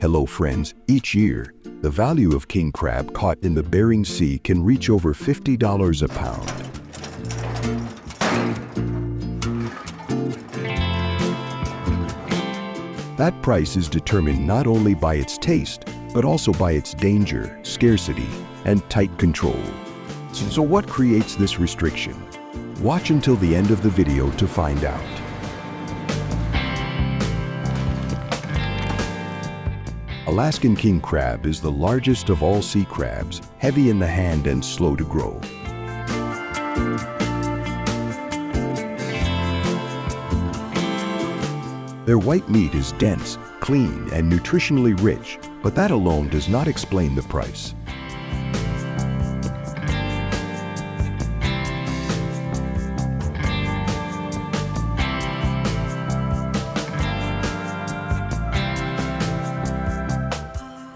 Hello friends, each year, the value of king crab caught in the Bering Sea can reach over $50 a pound. That price is determined not only by its taste, but also by its danger, scarcity, and tight control. So what creates this restriction? Watch until the end of the video to find out. Alaskan king crab is the largest of all sea crabs, heavy in the hand and slow to grow. Their white meat is dense, clean, and nutritionally rich, but that alone does not explain the price.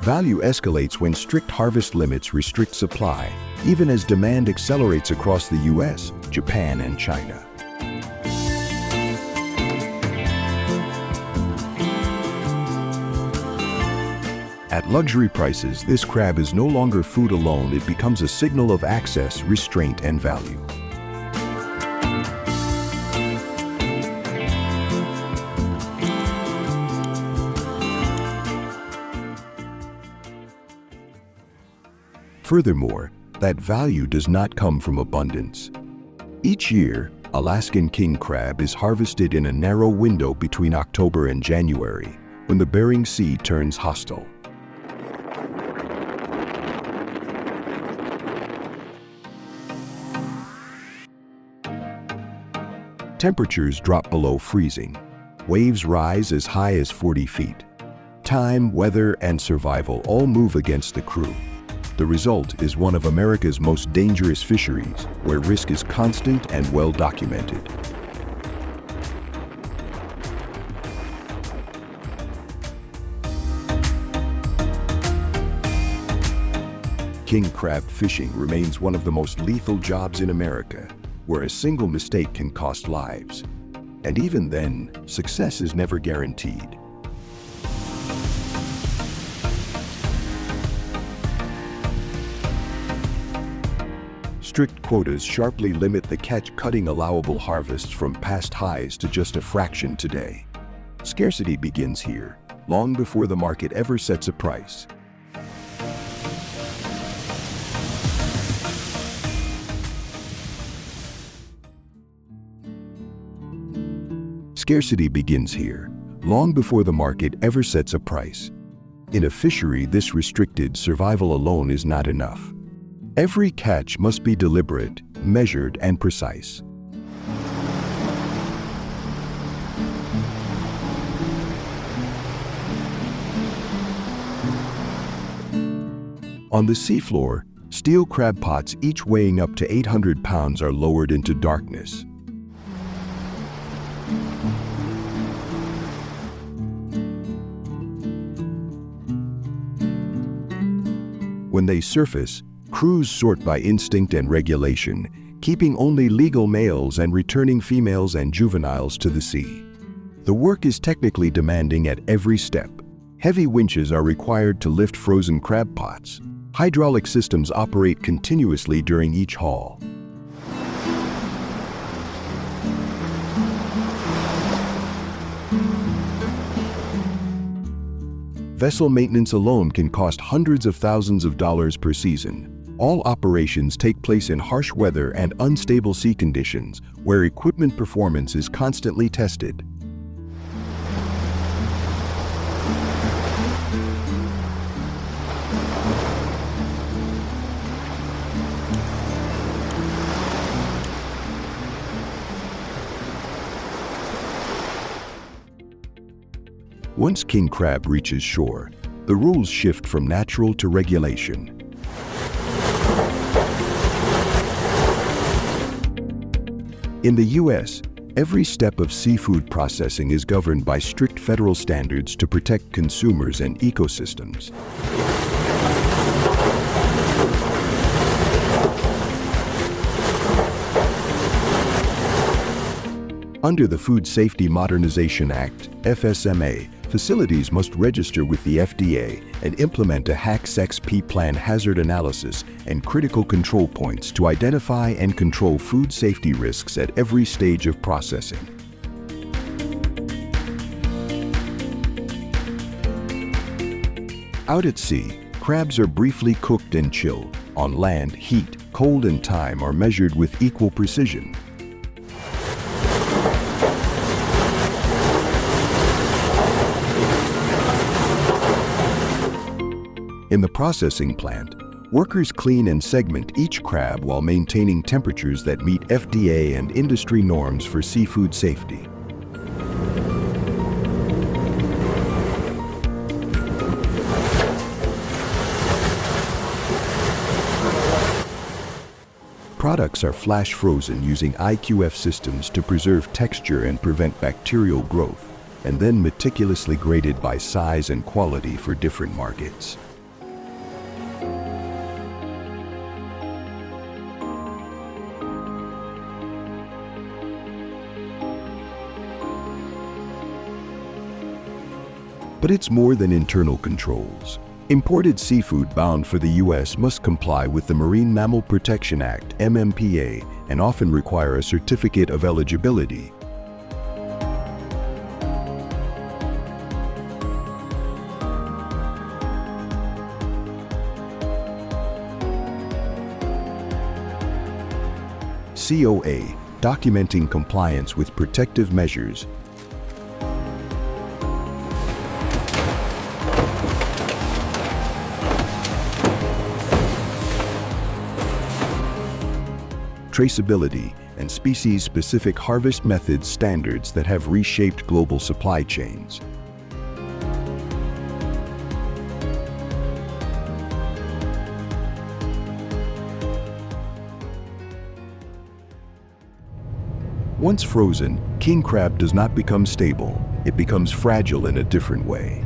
Value escalates when strict harvest limits restrict supply, even as demand accelerates across the US, Japan, and China. At luxury prices, this crab is no longer food alone, it becomes a signal of access, restraint, and value. Furthermore, that value does not come from abundance. Each year, Alaskan king crab is harvested in a narrow window between October and January, when the Bering Sea turns hostile. Temperatures drop below freezing. Waves rise as high as 40 feet. Time, weather, and survival all move against the crew. The result is one of America's most dangerous fisheries, where risk is constant and well documented. King crab fishing remains one of the most lethal jobs in America, where a single mistake can cost lives. And even then, success is never guaranteed. Strict quotas sharply limit the catch, cutting allowable harvests from past highs to just a fraction today. Scarcity begins here, long before the market ever sets a price. Scarcity begins here, long before the market ever sets a price. In a fishery this restricted, survival alone is not enough. Every catch must be deliberate, measured, and precise. On the seafloor, steel crab pots, each weighing up to 800 pounds, are lowered into darkness. When they surface, crews sort by instinct and regulation, keeping only legal males and returning females and juveniles to the sea. The work is technically demanding at every step. Heavy winches are required to lift frozen crab pots. Hydraulic systems operate continuously during each haul. Vessel maintenance alone can cost hundreds of thousands of dollars per season. All operations take place in harsh weather and unstable sea conditions, where equipment performance is constantly tested. Once king crab reaches shore, the rules shift from natural to regulation. In the US, every step of seafood processing is governed by strict federal standards to protect consumers and ecosystems. Under the Food Safety Modernization Act, FSMA, facilities must register with the FDA and implement a HACCP plan hazard analysis and critical control points to identify and control food safety risks at every stage of processing. Out at sea, crabs are briefly cooked and chilled. On land, heat, cold, and time are measured with equal precision. In the processing plant, workers clean and segment each crab while maintaining temperatures that meet FDA and industry norms for seafood safety. Products are flash frozen using IQF systems to preserve texture and prevent bacterial growth, and then meticulously graded by size and quality for different markets. But it's more than internal controls. Imported seafood bound for the U.S. must comply with the Marine Mammal Protection Act, MMPA, and often require a certificate of eligibility. COA, documenting compliance with protective measures. Traceability, and species-specific harvest methods standards that have reshaped global supply chains. Once frozen, king crab does not become stable. It becomes fragile in a different way.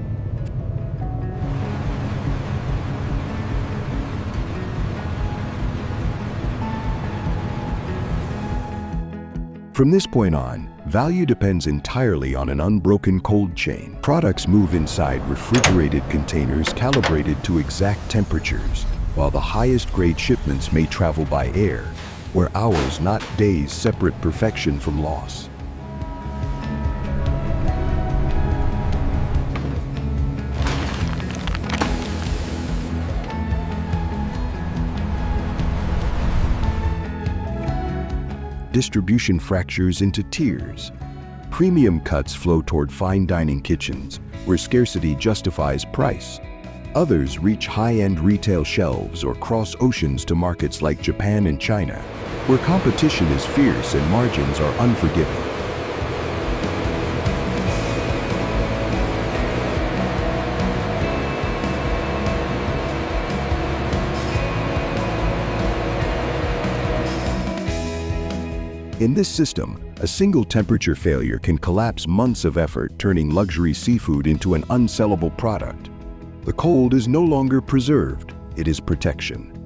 From this point on, value depends entirely on an unbroken cold chain. Products move inside refrigerated containers calibrated to exact temperatures, while the highest grade shipments may travel by air, where hours, not days, separate perfection from loss. Distribution fractures into tiers. Premium cuts flow toward fine dining kitchens, where scarcity justifies price. Others reach high-end retail shelves or cross oceans to markets like Japan and China, where competition is fierce and margins are unforgiving. In this system, a single temperature failure can collapse months of effort, turning luxury seafood into an unsellable product. The cold is no longer preserved, it is protection.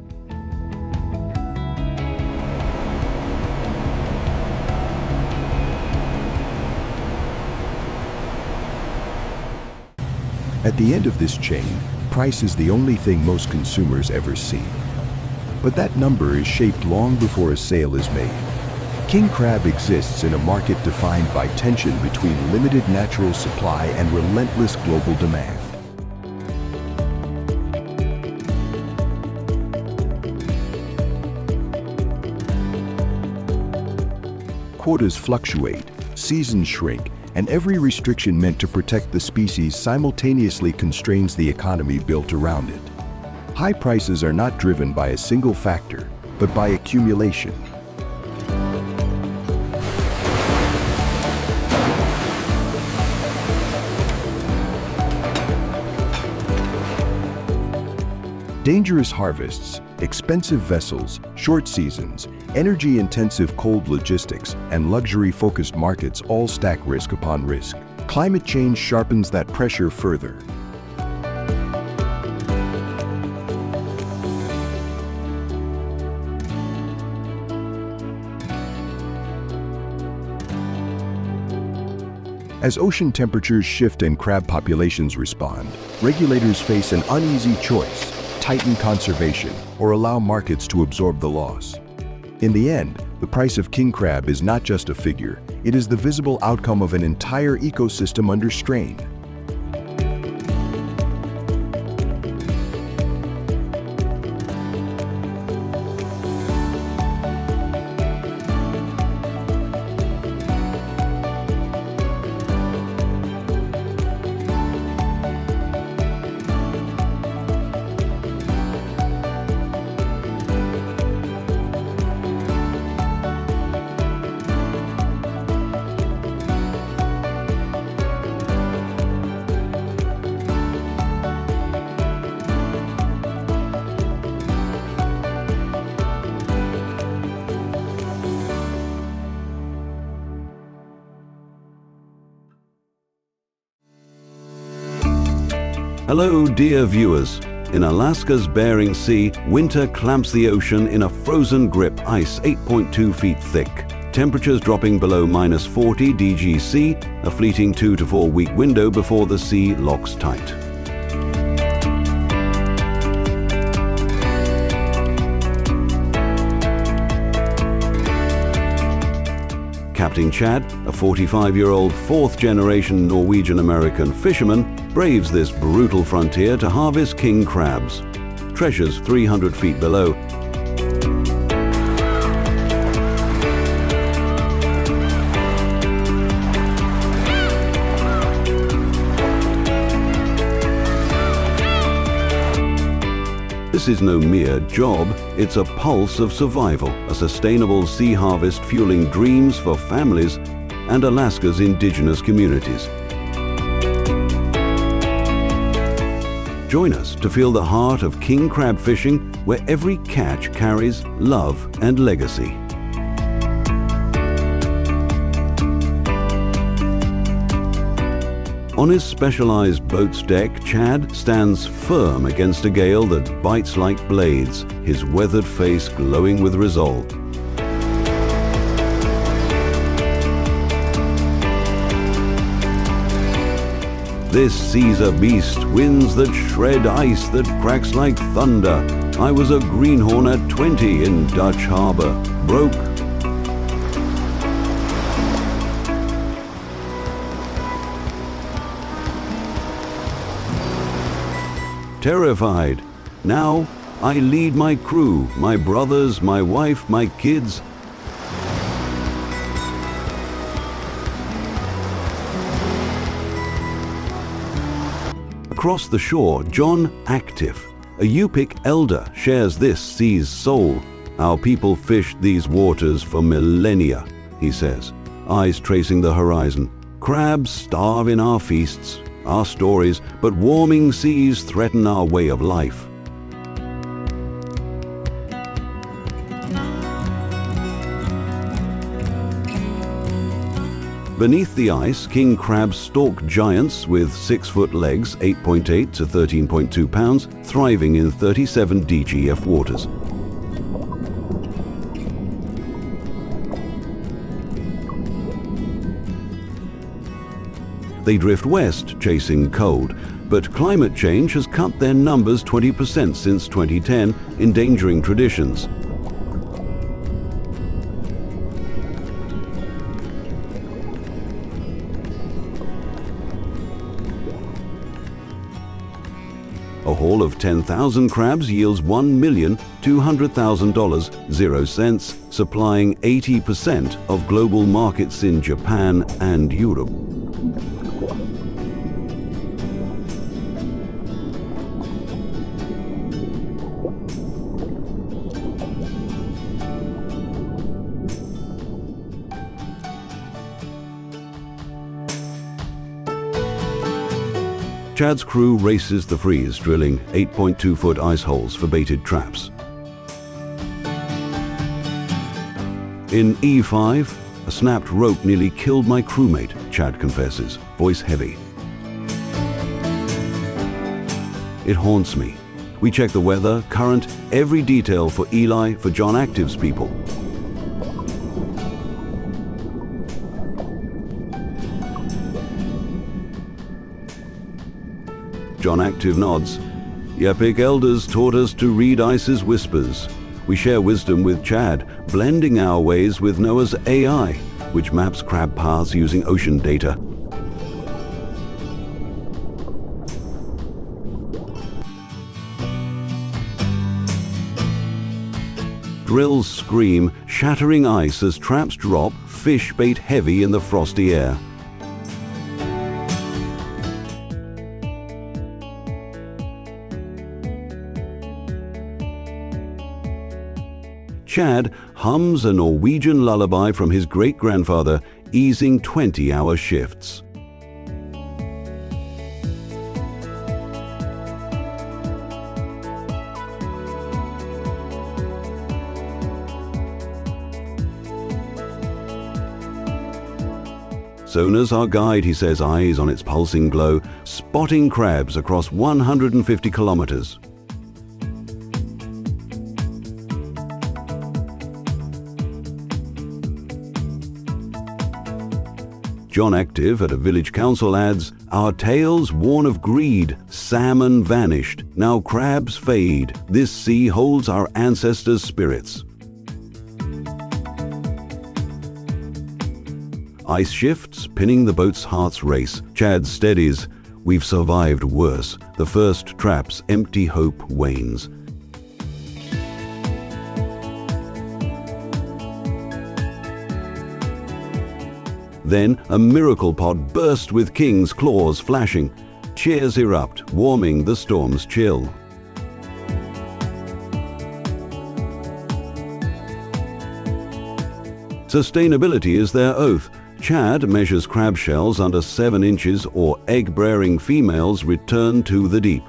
At the end of this chain, price is the only thing most consumers ever see. But that number is shaped long before a sale is made. King crab exists in a market defined by tension between limited natural supply and relentless global demand. Quotas fluctuate, seasons shrink, and every restriction meant to protect the species simultaneously constrains the economy built around it. High prices are not driven by a single factor, but by accumulation. Dangerous harvests, expensive vessels, short seasons, energy-intensive cold logistics, and luxury-focused markets all stack risk upon risk. Climate change sharpens that pressure further. As ocean temperatures shift and crab populations respond, regulators face an uneasy choice: tighten conservation or allow markets to absorb the loss. In the end, the price of king crab is not just a figure, it is the visible outcome of an entire ecosystem under strain. Hello, dear viewers. In Alaska's Bering Sea, winter clamps the ocean in a frozen grip, ice 8.2 feet thick. Temperatures dropping below -40 DGC, a fleeting 2 to 4 week window before the sea locks tight. Captain Chad, a 45-year-old fourth-generation Norwegian-American fisherman, braves this brutal frontier to harvest king crabs. Treasures 300 feet below. This is no mere job, it's a pulse of survival, a sustainable sea harvest fueling dreams for families and Alaska's indigenous communities. Join us to feel the heart of king crab fishing, where every catch carries love and legacy. On his specialized boat's deck, Chad stands firm against a gale that bites like blades, his weathered face glowing with resolve. This sea's a beast, winds that shred ice that cracks like thunder. I was a greenhorn at 20 in Dutch Harbor, broke. Terrified. Now I lead my crew, my brothers, my wife, my kids. Across the shore, John Active, a Yupik elder, shares this sea's soul. Our people fished these waters for millennia, he says, eyes tracing the horizon. Crabs starve in our feasts, our stories, but warming seas threaten our way of life. Beneath the ice, king crabs stalk giants with 6-foot legs, 8.8 to 13.2 pounds, thriving in 37 DGF waters. They drift west, chasing cold, but climate change has cut their numbers 20% since 2010, endangering traditions. A haul of 10,000 crabs yields $1,200,000, 0 cents, supplying 80% of global markets in Japan and Europe. Chad's crew races the freeze, drilling 8.2-foot ice holes for baited traps. In E5, a snapped rope nearly killed my crewmate, Chad confesses, voice heavy. It haunts me. We check the weather, current, every detail for Eli, for John Active's people. John Active nods. Yupik elders taught us to read ice's whispers. We share wisdom with Chad, blending our ways with Noah's AI, which maps crab paths using ocean data. Drills scream, shattering ice as traps drop, fish bait heavy in the frosty air. Chad hums a Norwegian lullaby from his great-grandfather, easing 20-hour shifts. Sonar's our guide, he says, eyes on its pulsing glow, spotting crabs across 150 kilometers. John Active at a village council adds, "Our tales warn of greed, salmon vanished, now crabs fade, this sea holds our ancestors' spirits." Ice shifts, pinning the boat's heart's race. Chad steadies. We've survived worse. The first trap's empty hope wanes. Then a miracle pod burst with King's claws flashing. Cheers erupt, warming the storm's chill. Sustainability is their oath. Chad measures crab shells under 7 inches or egg-bearing females return to the deep.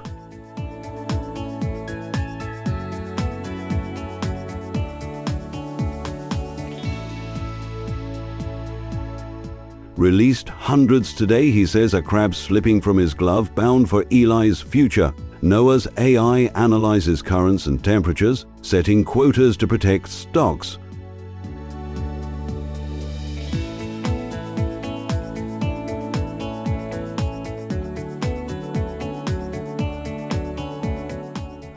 Released hundreds today, he says, a crab slipping from his glove, bound for Eli's future. Noah's AI analyzes currents and temperatures, setting quotas to protect stocks.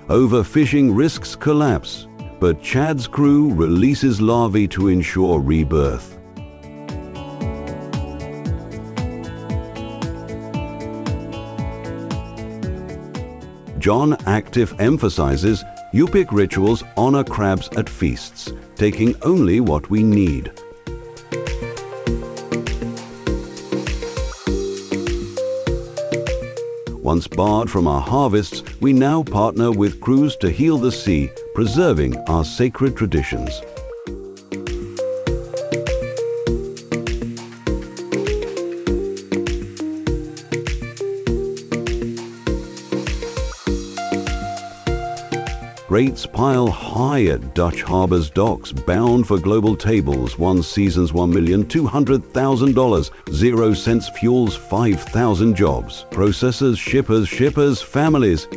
Overfishing risks collapse, but Chad's crew releases larvae to ensure rebirth. John Active emphasizes Yupik rituals honor crabs at feasts, taking only what we need. Once barred from our harvests, we now partner with crews to heal the sea, preserving our sacred traditions. Rates pile high at Dutch Harbour's docks, bound for global tables. One season's $1,200,000. 0 cents fuels 5,000 jobs. Processors, shippers, families.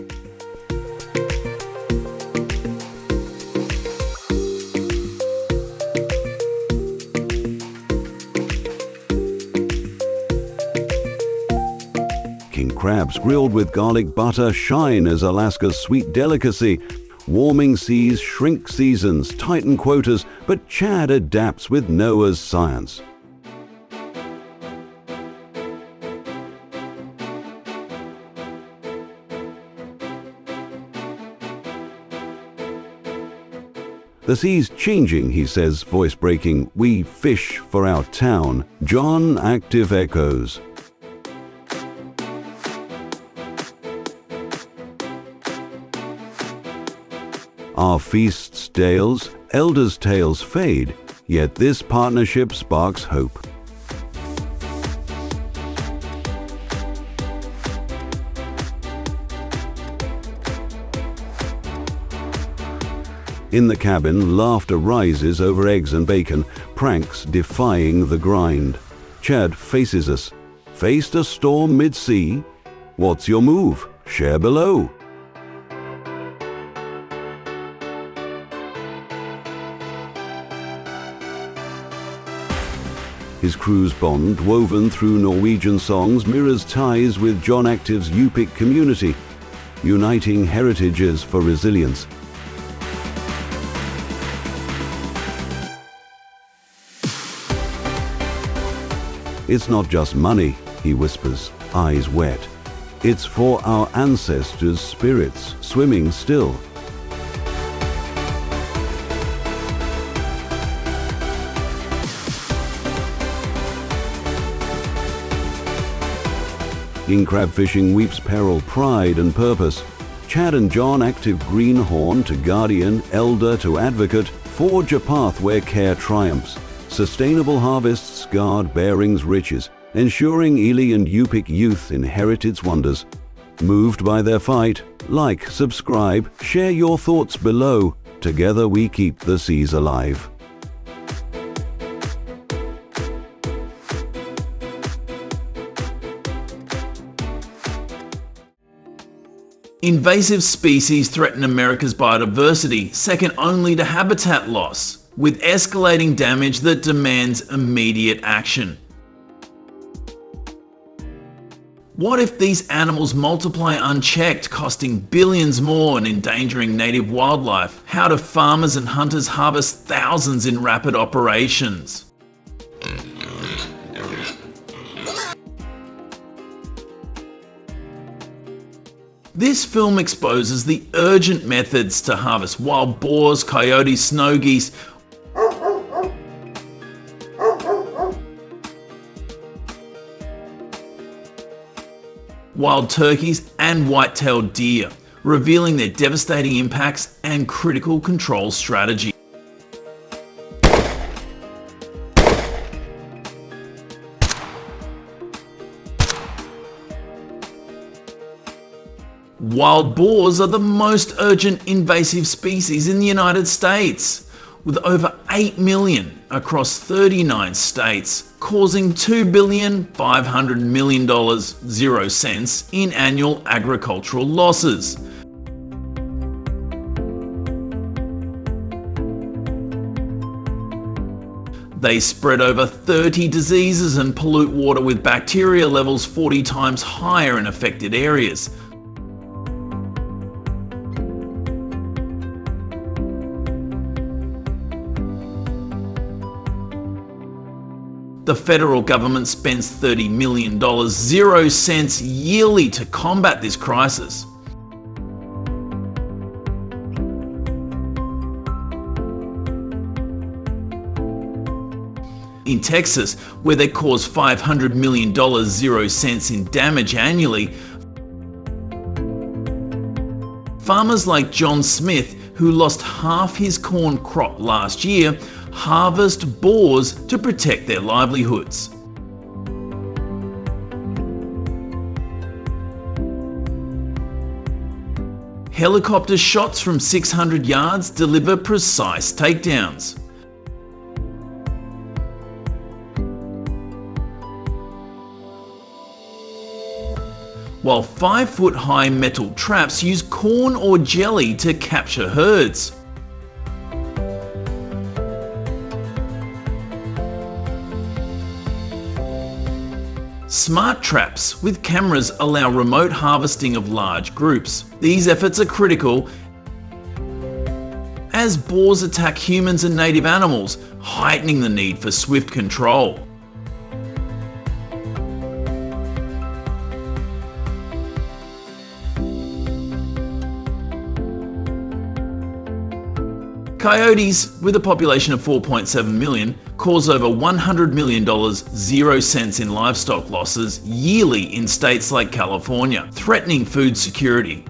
King crabs grilled with garlic butter shine as Alaska's sweet delicacy. Warming seas shrink seasons, tighten quotas, but Chad adapts with Noah's science. The sea's changing, he says, voice breaking. We fish for our town. John Active echoes. Our feasts tales, elders' tales fade, yet this partnership sparks hope. In the cabin, laughter rises over eggs and bacon, pranks defying the grind. Chad faces us. Faced a storm mid-sea? What's your move? Share below. His Chinese cruise bond woven through Norwegian songs mirrors ties with John Active's Yupik community, uniting heritages for resilience. It's not just money, he whispers, eyes wet. It's for our ancestors' spirits swimming still. King crab fishing weeps peril, pride and purpose. Chad and John Active greenhorn to guardian, elder to advocate, forge a path where care triumphs. Sustainable harvests guard Bering's riches, ensuring Ely and Yupik youth inherit its wonders. Moved by their fight, like, subscribe, share your thoughts below. Together we keep the seas alive. Invasive species threaten America's biodiversity, second only to habitat loss, with escalating damage that demands immediate action. What if these animals multiply unchecked, costing billions more and endangering native wildlife? How do farmers and hunters harvest thousands in rapid operations? This film exposes the urgent methods to harvest wild boars, coyotes, snow geese, wild turkeys and white-tailed deer, revealing their devastating impacts and critical control strategy. Wild boars are the most urgent invasive species in the United States, with over 8 million across 39 states, causing $2.5 billion 0 cents in annual agricultural losses. They spread over 30 diseases and pollute water with bacteria levels 40 times higher in affected areas. The federal government spends $30 million 0 cents yearly to combat this crisis. In Texas, where they cause $500 million 0 cents in damage annually, farmers like John Smith, who lost half his corn crop last year, harvest boars to protect their livelihoods. Helicopter shots from 600 yards deliver precise takedowns. While 5-foot-high metal traps use corn or jelly to capture herds. Smart traps with cameras allow remote harvesting of large groups. These efforts are critical as boars attack humans and native animals, heightening the need for swift control. Coyotes, with a population of 4.7 million, cause over $100 million 0 cents in livestock losses yearly in states like California, threatening food security.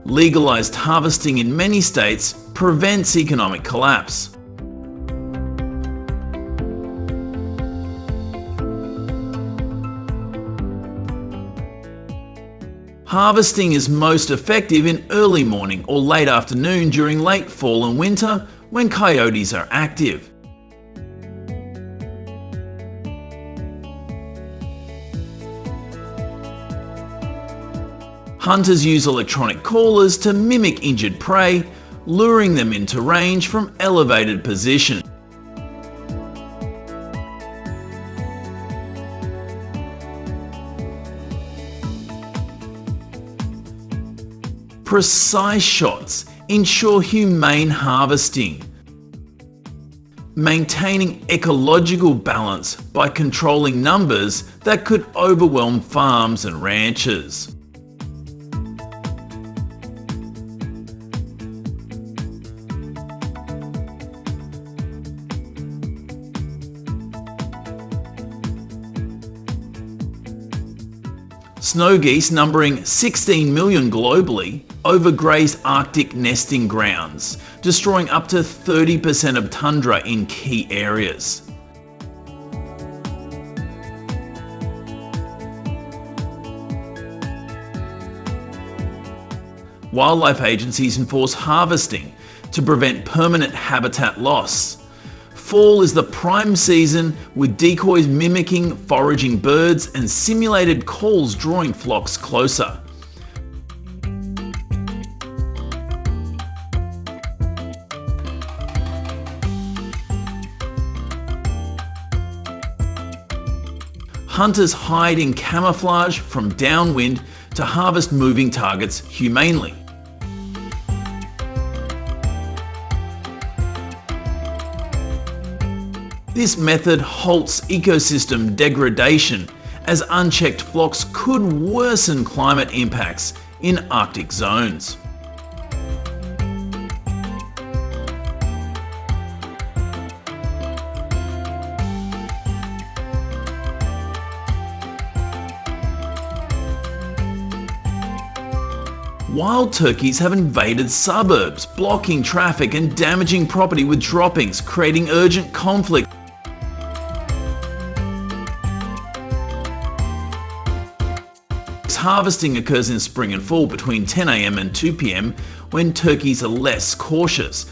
Legalized harvesting in many states prevents economic collapse. Harvesting is most effective in early morning or late afternoon during late fall and winter when coyotes are active. Hunters use electronic callers to mimic injured prey, luring them into range from elevated position. Precise shots ensure humane harvesting, maintaining ecological balance by controlling numbers that could overwhelm farms and ranches. Snow geese, numbering 16 million globally, overgraze Arctic nesting grounds, destroying up to 30% of tundra in key areas. Wildlife agencies enforce harvesting to prevent permanent habitat loss. Fall is the prime season, with decoys mimicking foraging birds and simulated calls drawing flocks closer. Hunters hide in camouflage from downwind to harvest moving targets humanely. This method halts ecosystem degradation, as unchecked flocks could worsen climate impacts in Arctic zones. Wild turkeys have invaded suburbs, blocking traffic and damaging property with droppings, creating urgent conflict. Harvesting occurs in spring and fall between 10 AM and 2 PM, when turkeys are less cautious.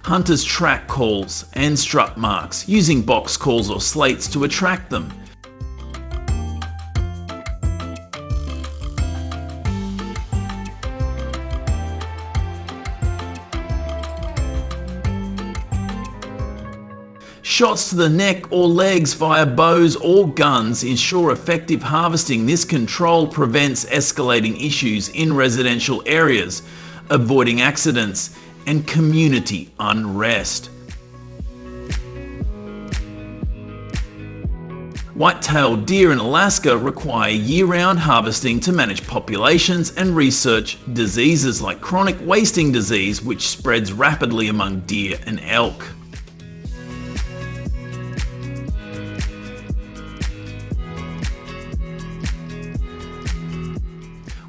Hunters track calls and strut marks, using box calls or slates to attract them. Shots to the neck or legs via bows or guns ensure effective harvesting. This control prevents escalating issues in residential areas, avoiding accidents and community unrest. White-tailed deer in Alaska require year-round harvesting to manage populations and research diseases like chronic wasting disease, which spreads rapidly among deer and elk.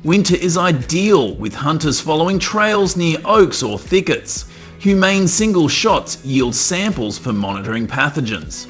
Winter is ideal, with hunters following trails near oaks or thickets. Humane single shots yield samples for monitoring pathogens.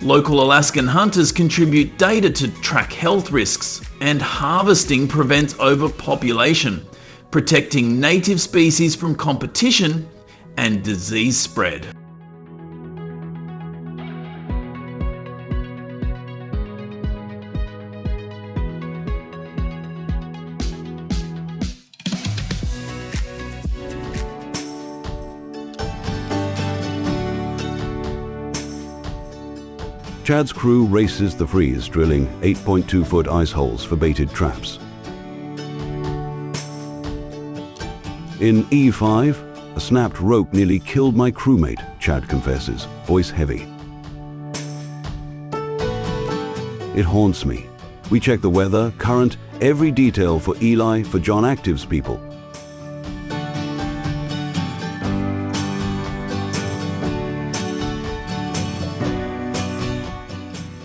Local Alaskan hunters contribute data to track health risks, and harvesting prevents overpopulation, protecting native species from competition and disease spread. Chad's crew races the freeze, drilling 8.2-foot ice holes for baited traps. In E5, a snapped rope nearly killed my crewmate, Chad confesses, voice heavy. It haunts me. We check the weather, current, every detail for Eli, for John Active's people.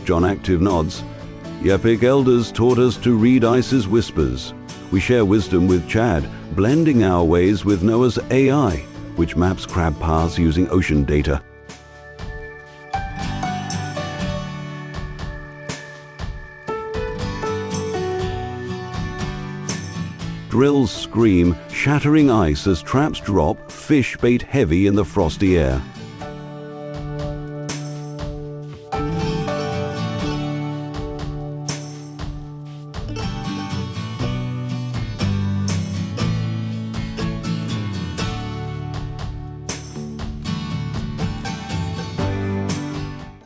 John Active nods. Yupik elders taught us to read ice's whispers. We share wisdom with Chad, blending our ways with Noah's AI, which maps crab paths using ocean data. Drills scream, shattering ice as traps drop, fish bait heavy in the frosty air.